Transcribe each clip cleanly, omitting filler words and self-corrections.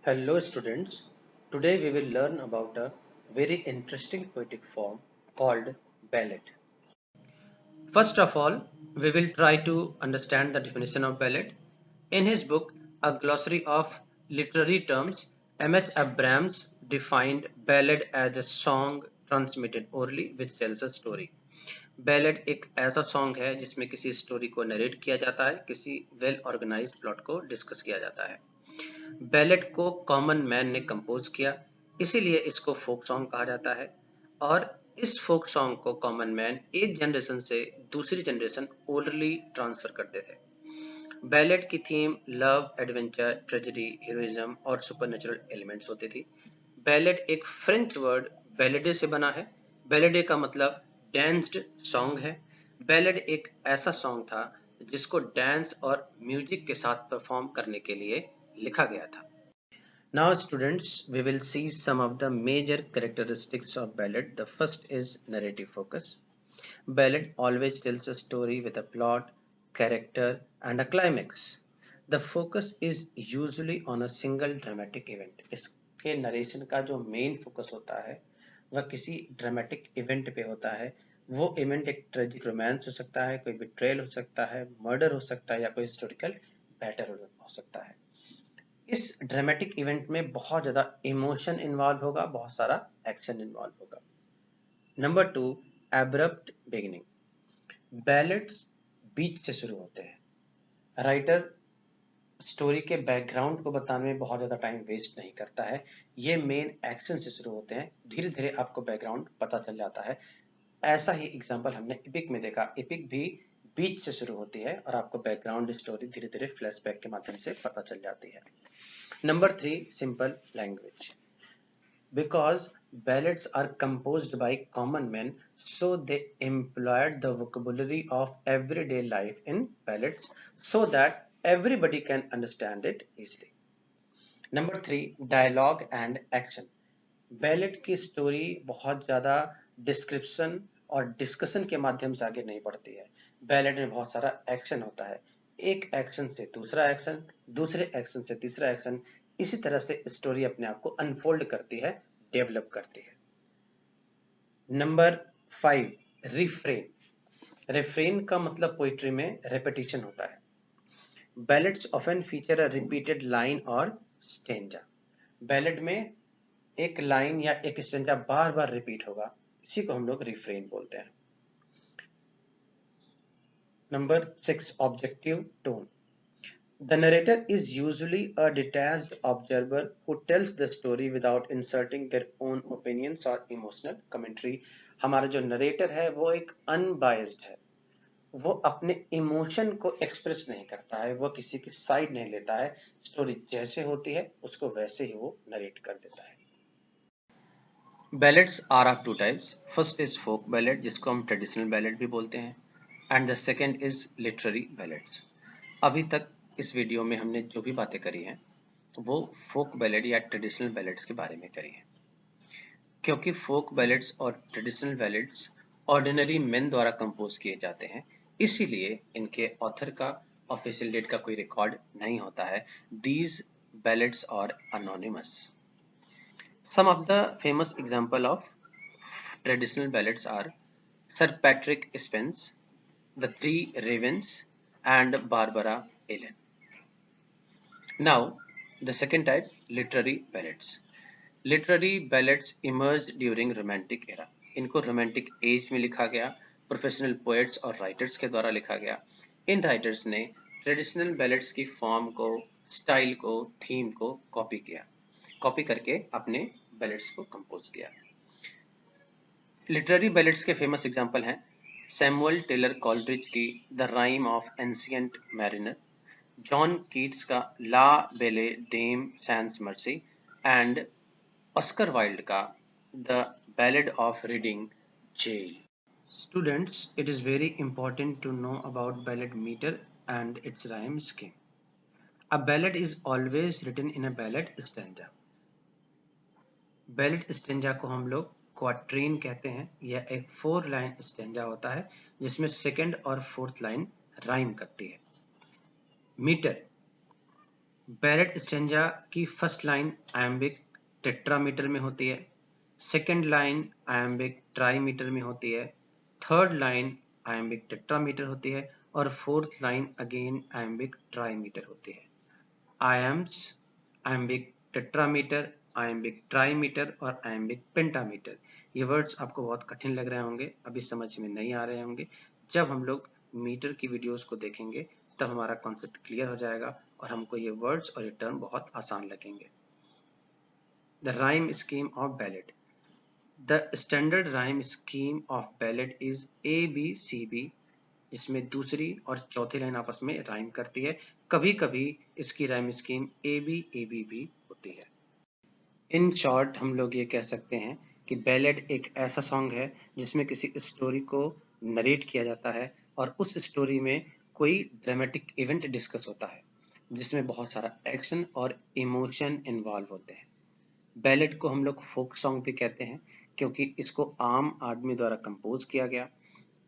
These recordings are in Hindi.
Hello students, today we will learn about a very interesting poetic form called ballad. First of all, we will try to understand the definition of ballad. In his book, A Glossary of Literary Terms, M.H. Abrams defined ballad as a song transmitted orally which tells a story. Ballad एक ऐसा सॉन्ग है जिसमें किसी स्टोरी को नरेट किया जाता है, किसी वेल ऑर्गेनाइज्ड प्लॉट को डिस्कस किया जाता है। बैलेट को कॉमन मैन ने कंपोज किया, इसीलिए इसको फोक सॉन्ग कहा जाता है। और इस फोक सॉन्ग को कॉमन मैन एक जनरेशन से दूसरी जनरेशन ओरली ट्रांसफर करते थे। बैलेट की theme love, adventure, tragedy, heroism और सुपरनेचुरल एलिमेंट्स होती थी। बैलेड एक फ्रेंच वर्ड बैलेडे से बना है। बैलेडे का मतलब डांस्ड सॉन्ग है। बैलेड एक ऐसा सॉन्ग था जिसको डांस और म्यूजिक के साथ परफॉर्म करने के लिए लिखा गया था। Now students, we will see some of the major characteristics of ballad. The first is narrative focus. Ballad always tells a story with a plot, character and a climax. The focus is usually on a single dramatic event. इसके नरेशन का जो मेन फोकस होता है वह किसी ड्रामेटिक इवेंट पे होता है। वो इवेंट एक ट्रेजिक रोमांस हो सकता है, कोई बिट्रेयल हो सकता है, मर्डर हो सकता है या कोई हिस्टोरिकल बैटल हो सकता है। इस ड्रामेटिक इवेंट में बहुत ज़्यादा इमोशन इन्वॉल्व होगा, बहुत सारा एक्शन इन्वॉल्व होगा। Number 2, abrupt beginning. बैलेड्स बीच से शुरू होते हैं। राइटर स्टोरी के बैकग्राउंड को बताने में बहुत ज़्यादा टाइम वेस्ट नहीं करता है। ये मेन एक्शन से शुरू होते हैं, धीरे धीरे आपको बैकग्राउंड पता चल जाता है। ऐसा ही एग्जाम्पल हमने एपिक में देखा। एपिक भी बीच से शुरू होती है और आपको बैकग्राउंड स्टोरी धीरे धीरे फ्लैशबैक के माध्यम से पता चल जाती है। Number 3, simple language. Because ballads are composed by common men, so they employed the vocabulary of everyday life in ballads so that everybody can understand it easily. Number 3, dialogue and action. Ballot की स्टोरी बहुत ज़्यादा डिस्क्रिप्शन और डिस्कशन के माध्यम से आगे नहीं बढ़ती है। बैलेट में बहुत सारा एक्शन होता है, एक एक्शन से दूसरा एक्शन, दूसरे एक्शन से तीसरा एक्शन, इसी तरह से स्टोरी अपने आप को अनफोल्ड करती है, डेवलप करती है। Number 5, refrain. रिफ्रेन का मतलब पोइट्री में रेपिटेशन होता है। बैलेट्स ऑफन फीचर अ रिपीटेड लाइन और स्टेंजा। बैलेट में एक लाइन या एक स्टेंजा बार बार रिपीट होगा, इसी को हम लोग रिफ्रेन बोलते हैं। Number 6, objective tone. The narrator is usually a detached observer who tells the story without inserting their own opinions or emotional commentary. हमारा जो नरेटर है वो एक अनबायस्ड है, वो अपने इमोशन को एक्सप्रेस नहीं करता है, वो किसी की साइड नहीं लेता है। स्टोरी जैसे होती है उसको वैसे ही वो नरेट कर देता है। Ballads are of two types. First is folk ballad, जिसको हम ट्रेडिशनल बैलेड भी बोलते हैं, and the second is literary ballads. अभी तक इस वीडियो में हमने जो भी बातें करी हैं वो फोक बैलेड या ट्रेडिशनल बैलेड्स के बारे में करी है। क्योंकि फोक बैलेड्स और ट्रेडिशनल बैलेड्स ऑर्डिनरी मेन द्वारा कंपोज किए जाते हैं, इसीलिए इनके ऑथर का ऑफिशियल डेट का कोई रिकॉर्ड नहीं होता है। These ballads are anonymous. Some of the famous example of traditional ballads are Sir Patrick Spens, The Three Ravens, and Barbara Allen. Now, the second type, literary ballads. Literary ballads emerged during romantic era. इनको romantic age में लिखा गया, प्रोफेशनल पोएट्स और राइटर्स के द्वारा लिखा गया। इन राइटर्स ने ट्रेडिशनल बैलेड्स की फॉर्म को, स्टाइल को, थीम को कॉपी किया, कॉपी करके अपने बैलेड्स को कंपोज किया। लिटरेरी बैलेड्स के फेमस एग्जांपल हैं सैमुअल टेलर कॉलरिज की the rime of ancient mariner, John Keats का la belle dame sans merci and Oscar Wilde का the ballad of Reading Gaol. Students, it is very important to know about ballad meter and its rhyme scheme. A ballad is always written in a ballad stanza. Ballad stanza को हम लोग क्वाट्रेन कहते हैं। यह एक 4 लाइन स्टेंजा होता है जिसमें सेकंड और फोर्थ लाइन राइम करती है। मीटर बैलेट स्टेंजा की फर्स्ट लाइन आयम्बिक टेट्रामीटर में होती है, सेकेंड लाइन आयम्बिक ट्राईमीटर में होती है, थर्ड लाइन आयम्बिक टेट्रामीटर होती है और फोर्थ लाइन अगेन आयम्बिक ट्राईमीटर होती है। आयम्स, आयम्बिक टेट्रामीटर, आयम्बिक ट्राईमीटर और आयम्बिक पेंटामीटर। ये वर्ड्स आपको बहुत कठिन लग रहे होंगे, अभी समझ में नहीं आ रहे होंगे। जब हम लोग मीटर की वीडियोस को देखेंगे तब हमारा कॉन्सेप्ट क्लियर हो जाएगा और हमको ये वर्ड्स और ये टर्म बहुत आसान लगेंगे। The rhyme scheme of ballot. The standard rhyme scheme of ballot is ABCB, जिसमें दूसरी और चौथी लाइन आपस में राइम करती है। कभी कभी इसकी राइम स्कीम ABAB भी होती है। इन शॉर्ट हम लोग ये कह सकते हैं कि बैलेड एक ऐसा सॉन्ग है जिसमें किसी स्टोरी को नरेट किया जाता है और उस स्टोरी में कोई ड्रामेटिक इवेंट डिस्कस होता है जिसमें बहुत सारा एक्शन और इमोशन इन्वॉल्व होते हैं। बैलेड को हम लोग फोक सॉन्ग भी कहते हैं क्योंकि इसको आम आदमी द्वारा कंपोज किया गया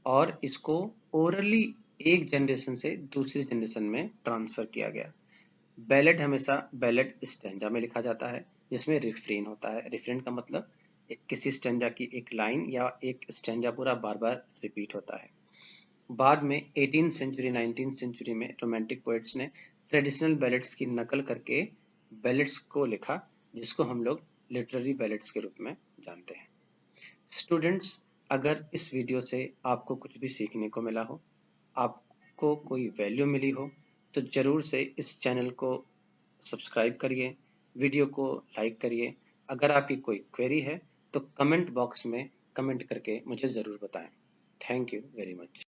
और इसको ओरली एक जनरेशन से दूसरी जनरेशन में ट्रांसफर किया गया। बैलेड हमेशा बैलेड स्टैंजा में लिखा जाता है जिसमें रिफ्रेन होता है। रिफ्रेन का मतलब किसी स्टैंजा की एक लाइन या एक स्टैंजा पूरा बार बार रिपीट होता है। बाद में 18th सेंचुरी 19th सेंचुरी में रोमांटिक पोएट्स ने ट्रेडिशनल बैलेड्स की नकल करके बैलेड्स को लिखा जिसको हम लोग लिटरेरी बैलेड्स के रूप में जानते हैं। स्टूडेंट्स, अगर इस वीडियो से आपको कुछ भी सीखने को मिला हो, आपको कोई वैल्यू मिली हो, तो ज़रूर से इस चैनल को सब्सक्राइब करिए, वीडियो को लाइक करिए। अगर आपकी कोई क्वेरी है तो कमेंट बॉक्स में कमेंट करके मुझे ज़रूर बताएं। Thank you very much.